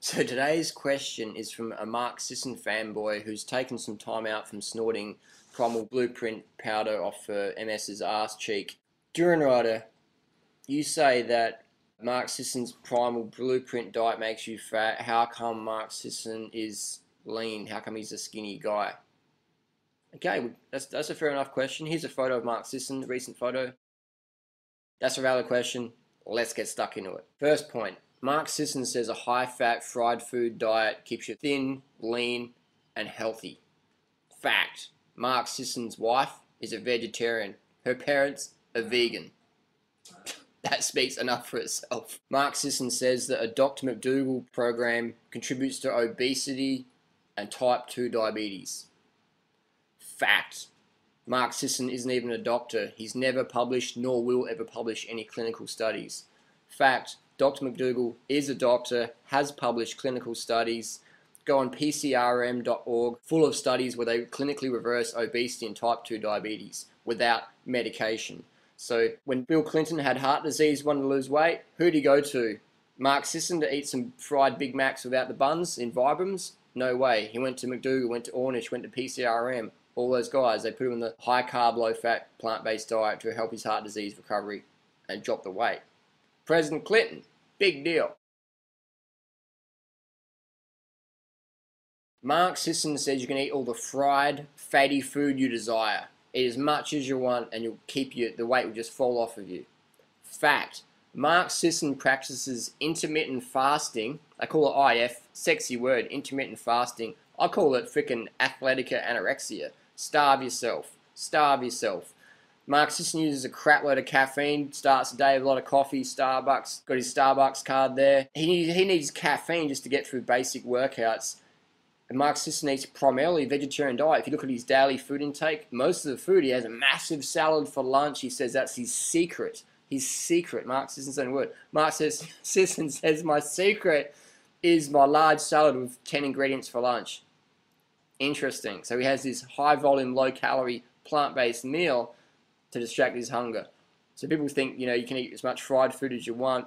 So today's question is from a Mark Sisson fanboy who's taken some time out from snorting Primal Blueprint powder off MS's arse cheek. Durianrider, you say that Mark Sisson's Primal Blueprint diet makes you fat. How come Mark Sisson is lean? How come he's a skinny guy? Okay, that's a fair enough question. Here's a photo of Mark Sisson, a recent photo. That's a valid question. Let's get stuck into it. First point. Mark Sisson says a high-fat fried food diet keeps you thin, lean, and healthy. Fact. Mark Sisson's wife is a vegetarian. Her parents are vegan. That speaks enough for itself. Mark Sisson says that a Dr. McDougall program contributes to obesity and type 2 diabetes. Fact. Mark Sisson isn't even a doctor. He's never published nor will ever publish any clinical studies. Fact. Dr. McDougall is a doctor, has published clinical studies. Go on pcrm.org, full of studies where they clinically reverse obesity and type 2 diabetes without medication. So when Bill Clinton had heart disease, wanted to lose weight, who'd he go to? Mark Sisson to eat some fried Big Macs without the buns in Vibrams? No way. He went to McDougall, went to Ornish, went to PCRM. All those guys, they put him in the high carb, low fat, plant-based diet to help his heart disease recovery and drop the weight. President Clinton, big deal. Mark Sisson says you can eat all the fried, fatty food you desire. Eat as much as you want and the weight will just fall off of you. Fact. Mark Sisson practices intermittent fasting. I call it IF, sexy word, intermittent fasting. I call it frickin' athletica anorexia. Starve yourself. Starve yourself. Mark Sisson uses a crap load of caffeine, starts the day with a lot of coffee, Starbucks, got his Starbucks card there. He needs caffeine just to get through basic workouts. And Mark Sisson eats primarily a vegetarian diet. If you look at his daily food intake, most of the food, he has a massive salad for lunch. He says that's his secret. His secret, Mark Sisson's own word. Mark Sisson says, my secret is my large salad with 10 ingredients for lunch. Interesting. So he has this high volume, low calorie, plant-based meal to distract his hunger. So people think, you can eat as much fried food as you want,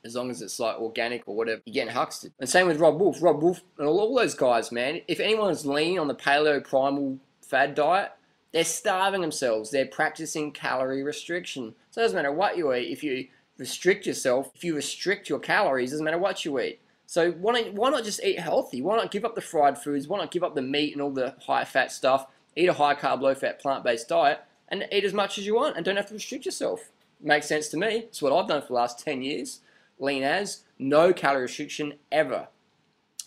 as long as it's like organic or whatever. You're getting huxted. And same with Rob Wolf. Rob Wolf and all those guys, man. If anyone's lean on the paleo primal fad diet, they're starving themselves. They're practicing calorie restriction. So it doesn't matter what you eat. If you restrict yourself, if you restrict your calories, it doesn't matter what you eat. So why not just eat healthy? Why not give up the fried foods? Why not give up the meat and all the high fat stuff? Eat a high carb, low fat, plant-based diet and eat as much as you want and don't have to restrict yourself. Makes sense to me. It's what I've done for the last 10 years. Lean as, no calorie restriction ever.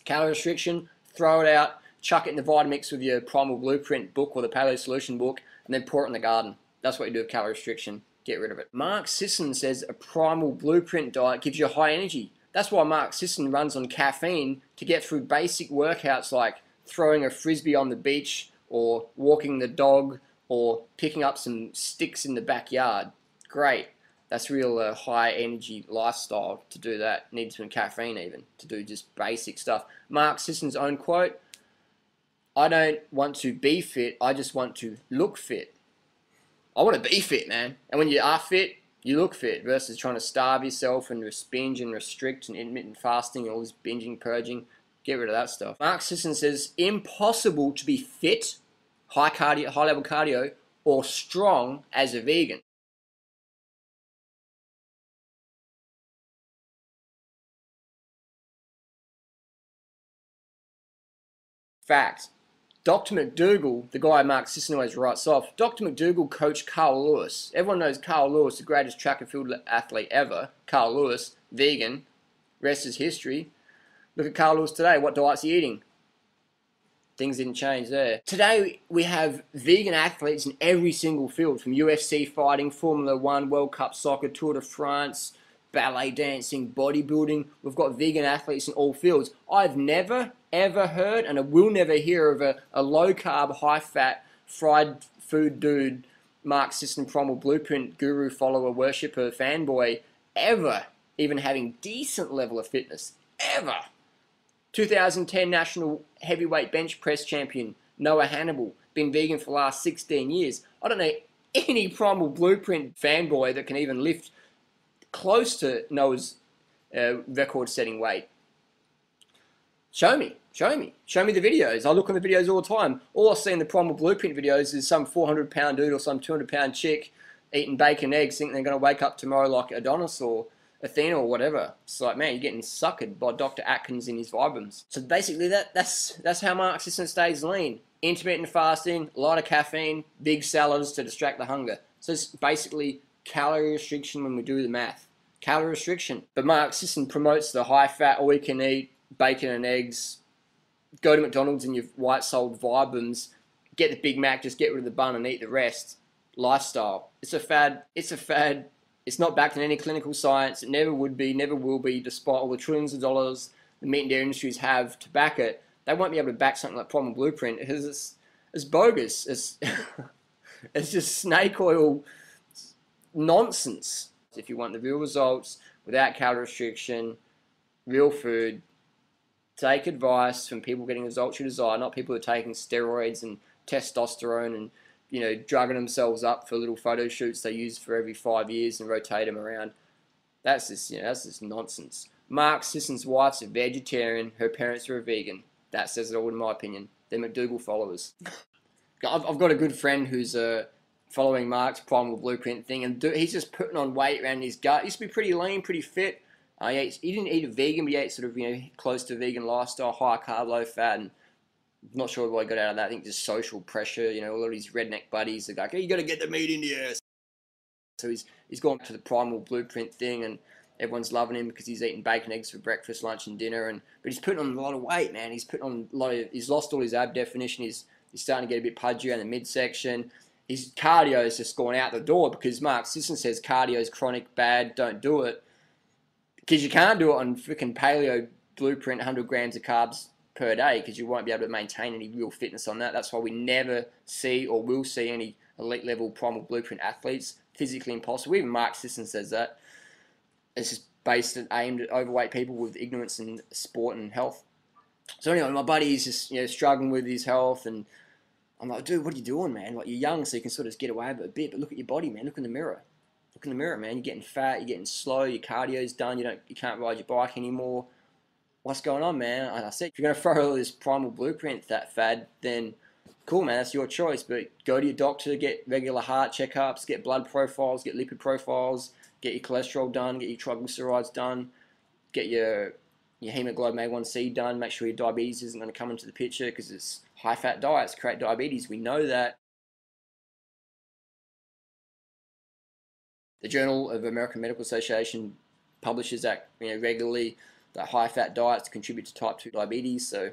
Calorie restriction, throw it out, chuck it in the Vitamix with your Primal Blueprint book or the Paleo Solution book, and then pour it in the garden. That's what you do with calorie restriction. Get rid of it. Mark Sisson says a Primal Blueprint diet gives you high energy. That's why Mark Sisson runs on caffeine to get through basic workouts like throwing a frisbee on the beach or walking the dog or picking up some sticks in the backyard. Great. That's real high energy lifestyle to do that. Needs some caffeine even to do just basic stuff. Mark Sisson's own quote, I don't want to be fit, I just want to look fit. I want to be fit, man. And when you are fit, you look fit versus trying to starve yourself and binge and restrict and intermittent fasting and all this binging, purging. Get rid of that stuff. Mark Sisson says, impossible to be fit, high level cardio, or strong as a vegan. Fact. Dr. McDougall, the guy Mark Sisson always writes off, Dr. McDougall coached Carl Lewis. Everyone knows Carl Lewis, the greatest track and field athlete ever. Carl Lewis, vegan. Rest is history. Look at Carl Lewis today. What diet's he eating? Things didn't change there. Today we have vegan athletes in every single field, from UFC fighting, Formula 1, World Cup soccer, Tour de France, ballet dancing, bodybuilding. We've got vegan athletes in all fields. I've never, ever heard, and I will never hear of a low-carb, high-fat, fried food dude, Mark Sisson Primal Blueprint guru, follower, worshipper, fanboy, ever even having decent level of fitness. Ever. 2010 national heavyweight bench press champion, Noah Hannibal, been vegan for the last 16 years. I don't know any Primal Blueprint fanboy that can even lift close to Noah's record-setting weight. Show me the videos. I look on the videos all the time. All I see in the Primal Blueprint videos is some 400-pound dude or some 200-pound chick eating bacon eggs, thinking they're going to wake up tomorrow like Adonis or Athena or whatever. It's like, man, you're getting suckered by Dr. Atkins in his Vibrams. So basically that's how Mark Sisson stays lean. Intermittent fasting, a lot of caffeine, big salads to distract the hunger. So it's basically calorie restriction when we do the math. Calorie restriction. But Mark Sisson promotes the high-fat, all-you-can-eat, bacon and eggs, go to McDonald's in your white-souled Vibrams, get the Big Mac, just get rid of the bun and eat the rest lifestyle. It's a fad. It's a fad. It's not backed in any clinical science. It never would be, never will be, despite all the trillions of dollars the meat and dairy industries have to back it. They won't be able to back something like Primal Blueprint because it's bogus. It's just snake oil nonsense. If you want the real results without calorie restriction, real food, take advice from people getting the results you desire, not people who are taking steroids and testosterone and, you know, drugging themselves up for little photo shoots they use for every 5 years and rotate them around. That's just, you know, that's just nonsense. Mark Sisson's wife's a vegetarian. Her parents are a vegan. That says it all, in my opinion. They're McDougal followers. I've got a good friend who's following Mark's Primal Blueprint thing, and he's just putting on weight around his gut. He used to be pretty lean, pretty fit. He didn't eat a vegan, but he ate sort of, you know, close to vegan lifestyle, high carb, low fat, and I'm not sure what I got out of that. I think just social pressure. You know, a lot of his redneck buddies are like, hey, you got to get the meat in your ass. So he's gone to the Primal Blueprint thing, and everyone's loving him because he's eating bacon eggs for breakfast, lunch, and dinner. But he's putting on a lot of weight, man. He's putting on a lot of. He's lost all his ab definition. He's starting to get a bit pudgy around the midsection. His cardio has just gone out the door because Mark Sisson says cardio is chronic, bad, don't do it. Because you can't do it on freaking paleo blueprint, 100 grams of carbs per day, because you won't be able to maintain any real fitness on that. That's why we never see or will see any elite level Primal Blueprint athletes. Physically impossible. Even Mark Sisson says that. It's just based and aimed at overweight people with ignorance in sport and health. So anyway, my buddy's just, you know, struggling with his health, and I'm like, dude, what are you doing, man? Like, you're young, so you can sort of get away with it a bit, but look at your body, man. Look in the mirror. Look in the mirror, man. You're getting fat. You're getting slow. Your cardio's done. You can't ride your bike anymore. What's going on, man? And I said, if you're going to throw all this Primal Blueprint, that fad, then cool, man. That's your choice. But go to your doctor, get regular heart checkups, get blood profiles, get lipid profiles, get your cholesterol done, get your triglycerides done, get your hemoglobin A1C done. Make sure your diabetes isn't going to come into the picture, because it's high-fat diets create diabetes. We know that. The Journal of American Medical Association publishes that, you know, regularly, that high-fat diets contribute to type 2 diabetes, so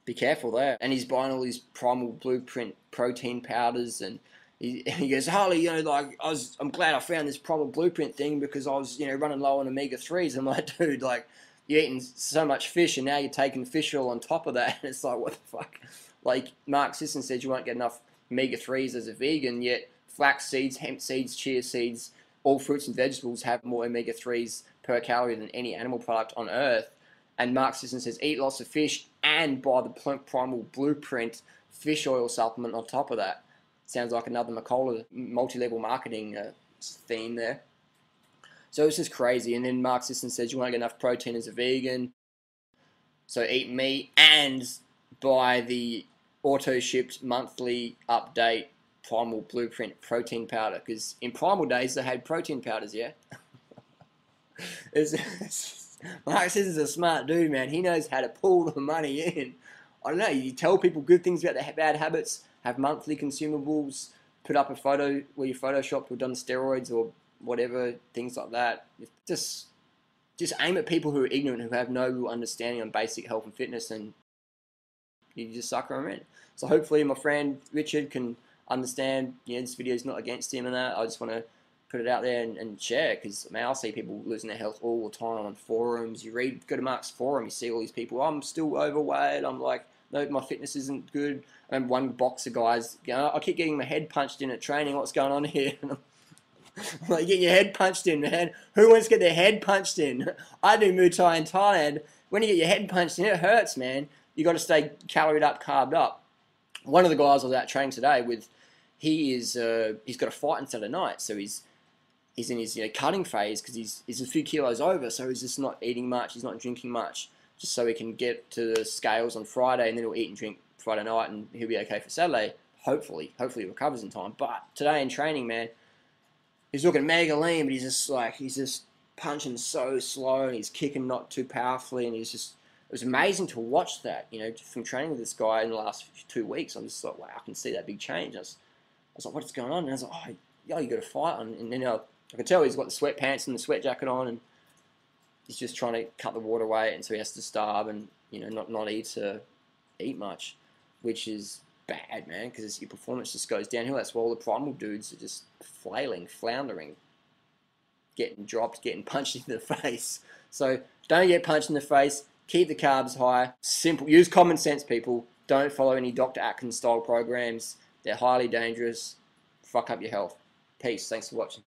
be careful there. And he's buying all these Primal Blueprint protein powders, and he goes, Harley, you know, like, I'm glad I found this Primal Blueprint thing because I was, you know, running low on omega-3s. I'm like, dude, like, you're eating so much fish and now you're taking fish oil on top of that. And it's like, what the fuck? Like, Mark Sisson said you won't get enough omega-3s as a vegan, yet flax seeds, hemp seeds, chia seeds, all fruits and vegetables have more omega-3s per calorie than any animal product on earth. And Mark Sisson says eat lots of fish and buy the Primal Blueprint fish oil supplement on top of that. Sounds like another McCullough multi-level marketing theme there. So it's just crazy. And then Mark Sisson says you won't get enough protein as a vegan, so eat meat and buy the auto-shipped monthly update Primal Blueprint protein powder, because in Primal days they had protein powders, yeah? Mark Sisson's a smart dude, man. He knows how to pull the money in. I don't know, you tell people good things about their bad habits, have monthly consumables, put up a photo where you photoshopped or done steroids or whatever, things like that. Just aim at people who are ignorant, who have no real understanding on basic health and fitness, and you just sucker them in. So hopefully my friend Richard can understand, you know, this video is not against him and that. I just want to put it out there and share, because, man, I see people losing their health all the time on forums. You go to Mark's forum, you see all these people, I'm still overweight, I'm like, no, my fitness isn't good. And one boxer guy's, you know, I keep getting my head punched in at training, what's going on here? I'm like, getting your head punched in, man. Who wants to get their head punched in? I do Muay Thai in Thailand. When you get your head punched in, it hurts, man. You got to stay caloried up, carved up. One of the guys I was out training today with, he's got a fight on Saturday night, so he's in his, you know, cutting phase, because he's a few kilos over, so he's just not eating much, he's not drinking much, just so he can get to the scales on Friday, and then he'll eat and drink Friday night, and he'll be okay for Saturday. Hopefully he recovers in time. But today in training, man, he's looking mega lean, but he's just punching so slow, and he's kicking not too powerfully, and it was amazing to watch that, you know, from training with this guy in the last 2 weeks. I'm just like, wow, I can see that big change. I was like, what's going on? And I was like, oh, yo, you got to fight on. And then I can tell he's got the sweatpants and the sweat jacket on, and he's just trying to cut the water weight, and so he has to starve and, you know, not eat much, which is bad, man, because your performance just goes downhill. That's why all the primal dudes are just flailing, floundering, getting dropped, getting punched in the face. So don't get punched in the face. Keep the carbs high. Simple. Use common sense, people. Don't follow any Dr. Atkins style programs. They're highly dangerous. Fuck up your health. Peace. Thanks for watching.